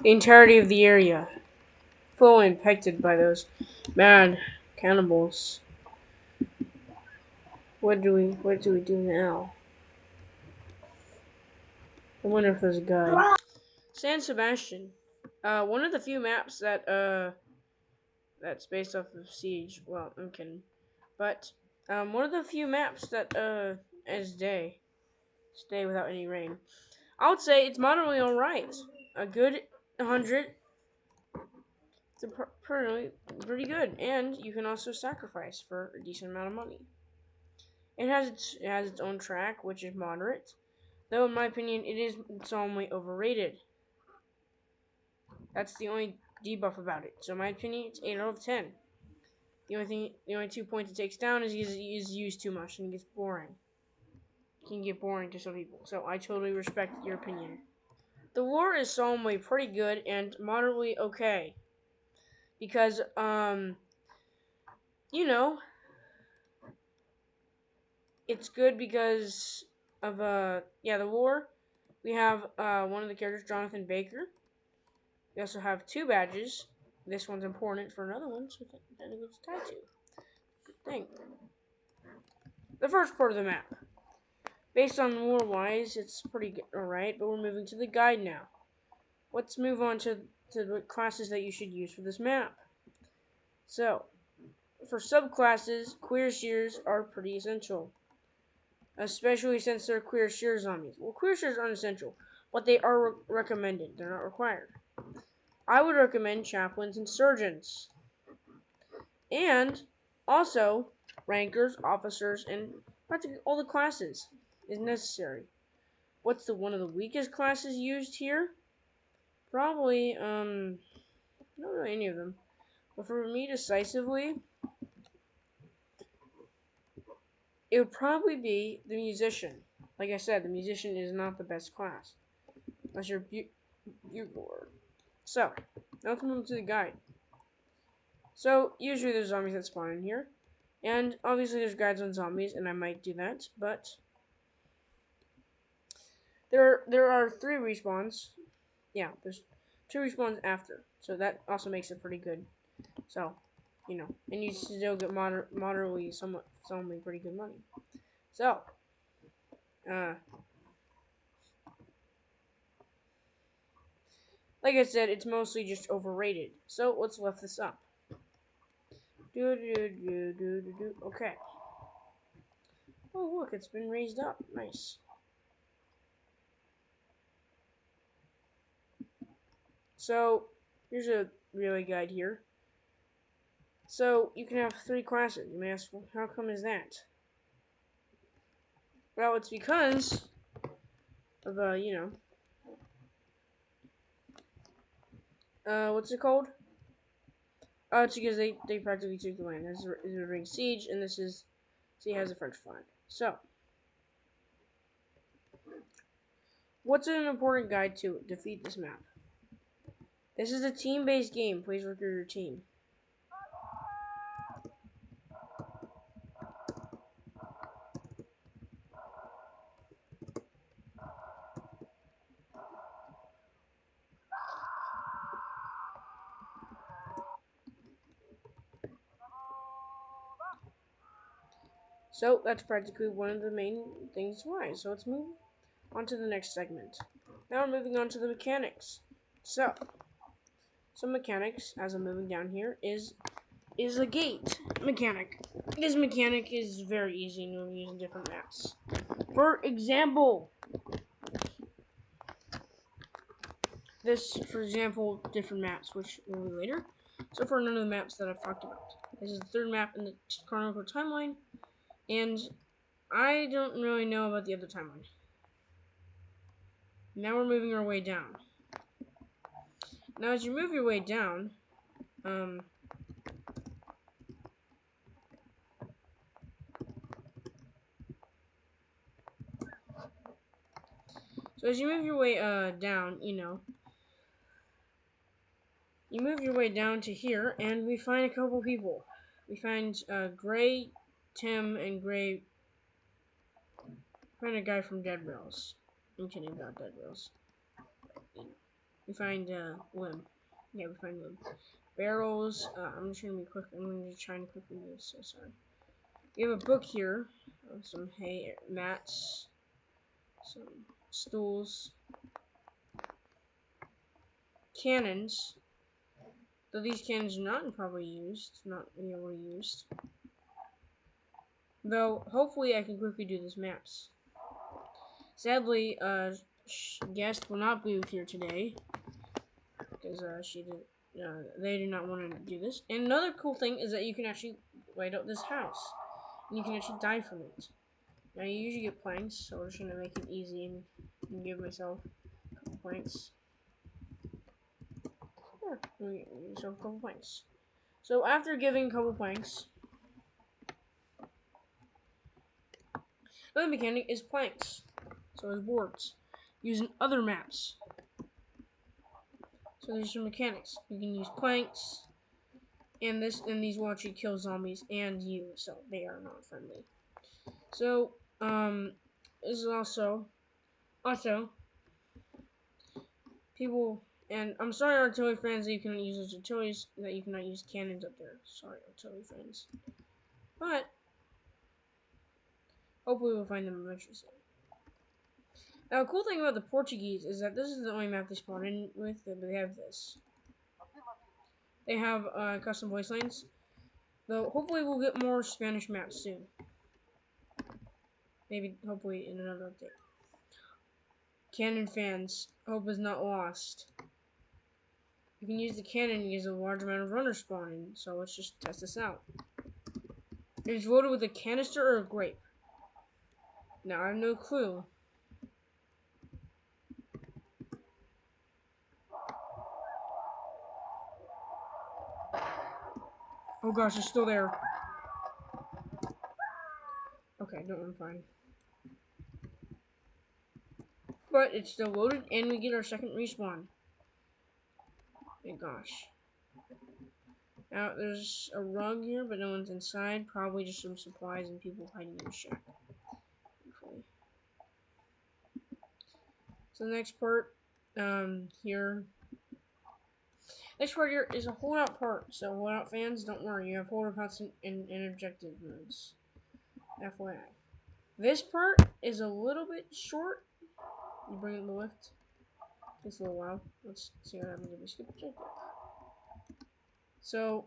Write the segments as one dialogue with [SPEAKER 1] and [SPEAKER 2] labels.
[SPEAKER 1] the entirety of the area, fully infected by those mad cannibals. What do we do now? I wonder if there's a guide. San Sebastian. One of the few maps that's based off of Siege. Well, I'm kidding. But one of the few maps that is stay without any rain. I would say it's moderately alright. A good 100. It's pretty good, and you can also sacrifice for a decent amount of money. It has its own track, which is moderate, though in my opinion it is somewhat overrated. That's the only debuff about it. So in my opinion, it's 8 out of 10. The only 2 points it takes down is used too much and it gets boring. It can get boring to some people. So I totally respect your opinion. The war is solemnly pretty good and moderately okay because you know it's good because of the war. We have one of the characters, Jonathan Baker. We also have 2 badges. This one's important for another one, so then it gets tied to. Good thing. The first part of the map. Based on lore wise, it's pretty good, alright, but we're moving to the guide now. Let's move on to the classes that you should use for this map. So, for subclasses, queer shears are pretty essential. Especially since they're queer shear zombies. Well, queer shears aren't essential, but they are recommended. They're not required. I would recommend chaplains and surgeons. And also, rankers, officers, and practically all the classes is necessary. What's one of the weakest classes used here? Probably, not really any of them. But for me, decisively, it would probably be the musician. Like I said, the musician is not the best class. Unless you're bugled. So, now let's move to the guide. So, usually there's zombies that spawn in here. And obviously there's guides on zombies, and I might do that, but there are 3 respawns. Yeah, there's 2 respawns after. So that also makes it pretty good. So, and you still get moderately somewhat pretty good money. So, uh, like I said, it's mostly just overrated. So let's lift this up. Okay. Oh look, it's been raised up. Nice. So here's a relay guide here. So you can have 3 classes. You may ask, well, how come is that? Well, it's because of what's it called? It's because they practically took the land. This is a ring siege, and this is see it has a French flag. So, what's an important guide to defeat this map? This is a team-based game. Please work with your team. So that's practically one of the main things why. So let's move on to the next segment. Now we're moving on to the mechanics. So, some mechanics, as I'm moving down here, is a gate mechanic. This mechanic is very easy and we'll use in different maps. For example, different maps, which will be later. So for none of the maps that I've talked about. This is the 3rd map in the chronological timeline, and I don't really know about the other timeline. Now we're moving our way down. Now as you move your way down, so as you move your way down, you move your way down to here, and we find a couple people. We find Gray, Tim, and Gray. Find a guy from Dead Rails. I'm kidding about Dead Rails. We find limb. Yeah, we find limb. Barrels. I'm just gonna be quick. I'm gonna be trying to quickly do this. So sorry. We have a book here. Some hay, mats, some stools, cannons. Though these cannons are not probably used, not used. Though hopefully I can quickly do these maps. Sadly, guest will not be here today because she did. They do not want to do this. And another cool thing is that you can actually light up this house, and you can actually die from it. Now you usually get planks, so we're just gonna make it easy and give myself a couple planks. There, give yourself a couple planks. So after giving a couple planks, another mechanic is planks. So is boards. Using other maps. So there's your mechanics. You can use planks, and these will actually kill zombies and you, so they are not friendly. So this is also people, and I'm sorry artillery fans that you cannot use those artilleries, that you cannot use cannons up there. Sorry artillery fans, but hopefully we'll find them eventually soon. Now, a cool thing about the Portuguese is that this is the only map they spawn in with, but they have this. They have custom voice lines. Though, hopefully we'll get more Spanish maps soon. Maybe, hopefully, in another update. Cannon fans, hope is not lost. You can use the cannon and use a large amount of runners spawning, so let's just test this out. It is loaded with a canister or a grape. Now, I have no clue. Oh gosh, it's still there. Okay, no, I'm fine. But it's still loaded, and we get our second respawn. Thank gosh. Now, there's a rug here, but no one's inside. Probably just some supplies and people hiding in the shack. Hopefully. So the next part, here. Next part here is a holdout part. So holdout fans, don't worry, you have holdout pots and objective modes. FYI. This part is a little bit short. You bring in the lift. Takes a little while. Let's see what happens if we skip objective. So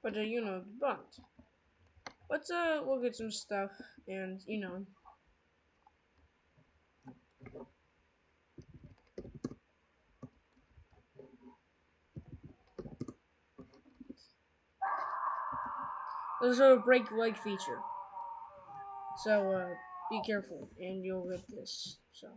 [SPEAKER 1] but you know, but let's look at some stuff and you know. There's a break leg feature. So be careful and you'll get this. So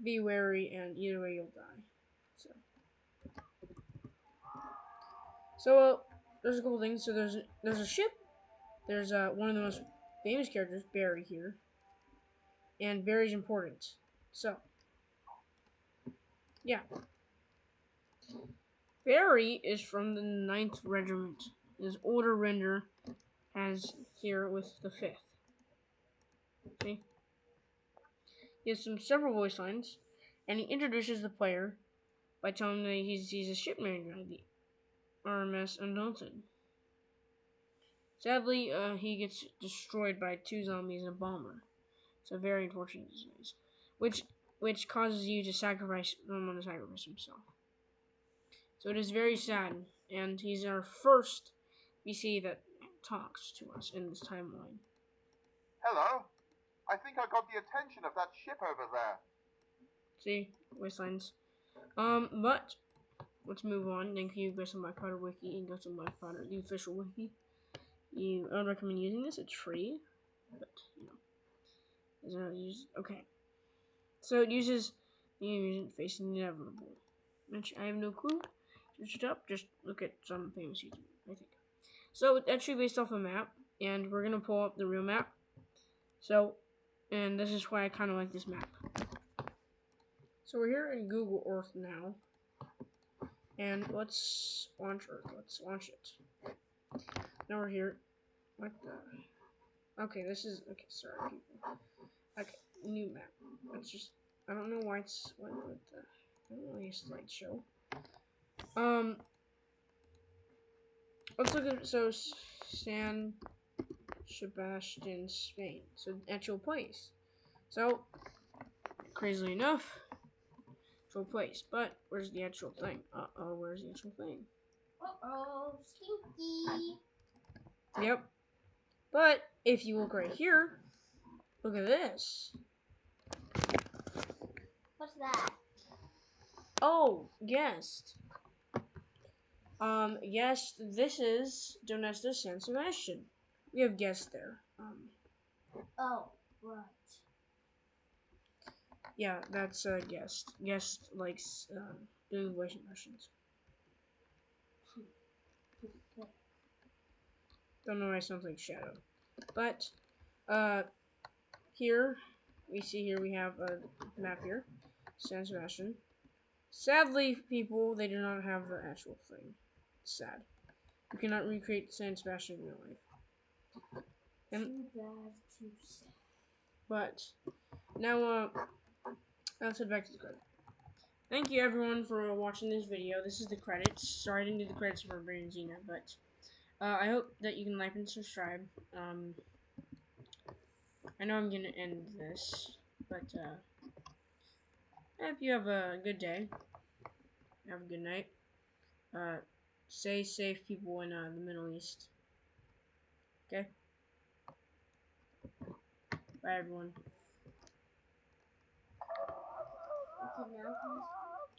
[SPEAKER 1] be wary and either way you'll die. So there's a couple things. So there's a ship. There's one of the most famous characters, Barry here. And Barry's important. So yeah. Barry is from the 9th Regiment. His older render has here with the 5th. See? He has several voice lines, and he introduces the player by telling them that he's a ship manager of the RMS Undaunted. Sadly, he gets destroyed by 2 zombies and a bomber. It's a very unfortunate disease, which causes you to sacrifice someone to sacrifice himself. So it is very sad, and he's our first VC that talks to us in this timeline.
[SPEAKER 2] Hello. I think I got the attention of that ship over there.
[SPEAKER 1] See, wastelands. But let's move on. Thank you, go to my Potter wiki and go to my Potter, the official wiki. I would recommend using this. It's free, but you know, Does not use. Okay. So it uses the amusement facing the inevitable. Which I have no clue. Search it up. Just look at some famous YouTubers, I think. So it's actually based off a map, and we're gonna pull up the real map. So, and this is why I kind of like this map. So we're here in Google Earth now, and let's launch Earth. Let's launch it. Now we're here. What the? Okay, this is okay. Sorry, people. Okay, new map. Let's just. I don't know why it's what the. I don't really slideshow. Let's look at San Sebastian, Spain. So actual place. So crazily enough, actual place. But where's the actual thing? Where's the actual thing?
[SPEAKER 3] Stinky.
[SPEAKER 1] Yep. But if you look right here, look at this.
[SPEAKER 3] What's that?
[SPEAKER 1] Oh, guessed. Yes, this is Donesta San Sebastian. We have guessed there.
[SPEAKER 3] Oh, right.
[SPEAKER 1] Yeah, that's guest. Guest likes doing voice impressions. Don't know why it sounds like Shadow. But here we have a map here, San Sebastian. Sadly, people, they do not have the actual thing. It's sad. You cannot recreate San Sebastian in real life. And,
[SPEAKER 3] Too bad, too sad.
[SPEAKER 1] but now let's head back to the credits. Thank you everyone for watching this video. This is the credits. Sorry I didn't do the credits for Brandon Zena, but I hope that you can like and subscribe. I know I'm gonna end this, but I hope you have a good day. Have a good night. Stay safe, people in the Middle East. Okay? Bye, everyone.
[SPEAKER 3] Okay, now